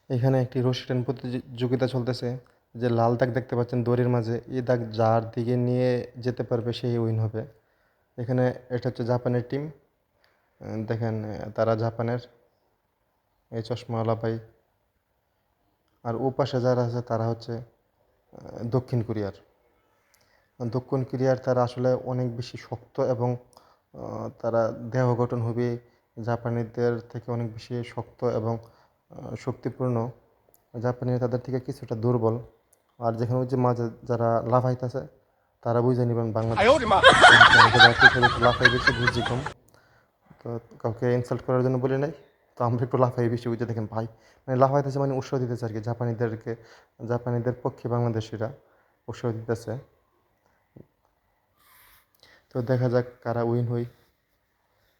এখানে একটি রশি টান প্রতিযোগিতা চলতেছে। যে লাল দাগ দেখতে পাচ্ছেন দড়ির মাঝে, এই দাগ যার দিকে নিয়ে যেতে পারবে সেই উইন হবে। এখানে এটা হচ্ছে জাপানের টিম। দেখেন তারা জাপানের, এই চশমাওয়ালা ভাই। আর ও পাশে যারা আছে তারা হচ্ছে দক্ষিণ কোরিয়ার। দক্ষিণ কোরিয়ার তারা আসলে অনেক বেশি শক্ত এবং তারা দেহ গঠন হবে জাপানিদের থেকে অনেক বেশি শক্ত এবং শক্তিপূর্ণ। জাপানিরা তাদের থেকে কিছুটা দুর্বল। আর যেখানে ওই যে মাঝে যারা লাফাইতেছে তারা বুঝে নেবেন বাংলাদেশ। আমরা একটু সবাই একটু লাফাই বেশি বুঝি কম। তো কাউকে ইনসাল্ট করার জন্য বলি নাই, তো আমরা একটু লাফাই বেশি বুঝে দেখেন ভাই, মানে লাফাইতেছে মানে উৎসাহ দিতেছে আর কি জাপানিদেরকে। জাপানিদের পক্ষে বাংলাদেশিরা উৎসাহ দিতেছে। তো দেখা যাক কারা উইন হই।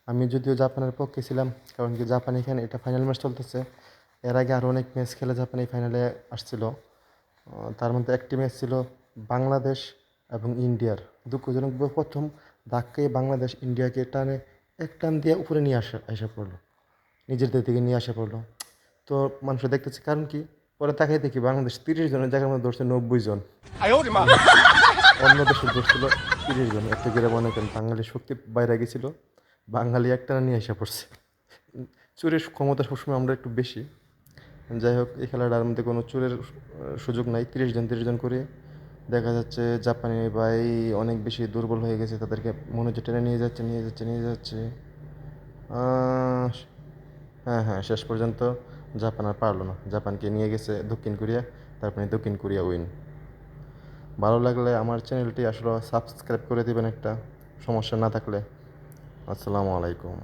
আমি যদিও জাপানের পক্ষে ছিলাম, কারণ কি জাপান এখানে এটা ফাইনাল ম্যাচ চলতেছে। এর আগে আরও অনেক ম্যাচ খেলে জাপান এই ফাইনালে আসছিল। তার মধ্যে একটি ম্যাচ ছিল বাংলাদেশ এবং ইন্ডিয়ার। দুঃখজনক প্রথম ধাক্কায় বাংলাদেশ ইন্ডিয়াকে টানে এক টান দিয়ে উপরে নিয়ে আসা পড়লো, নিজেদের দিকে নিয়ে আসা পড়লো। তো মানুষ দেখতেছে কারণ কি, পরে তাকাই দেখি বাংলাদেশ 30 জনের জায়গার মধ্যে ধরছে 90 জন। অন্য দেশের ধরছিল 30 জন। এত করে মনে করেন বাঙালি শক্তি বাইরে গেছিল, বাঙালি একটানা নিয়ে এসে পড়ছে। চোরের ক্ষমতা সবসময় আমরা একটু বেশি। যাই হোক, এই খেলাটার মধ্যে কোনো চোরের সুযোগ নাই। 30 জন করে দেখা যাচ্ছে জাপানি ভাই অনেক বেশি দুর্বল হয়ে গেছে, তাদেরকে মনে হচ্ছে টেনে নিয়ে যাচ্ছে। হ্যাঁ হ্যাঁ, শেষ পর্যন্ত জাপান আর পারলো না, জাপানকে নিয়ে গেছে দক্ষিণ কোরিয়া। তারপরে দক্ষিণ কোরিয়া উইন। ভালো লাগলে আমার চ্যানেলটি আসলে সাবস্ক্রাইব করে দিবেন একটা, সমস্যা না থাকলে। আসসালামু আলাইকুম।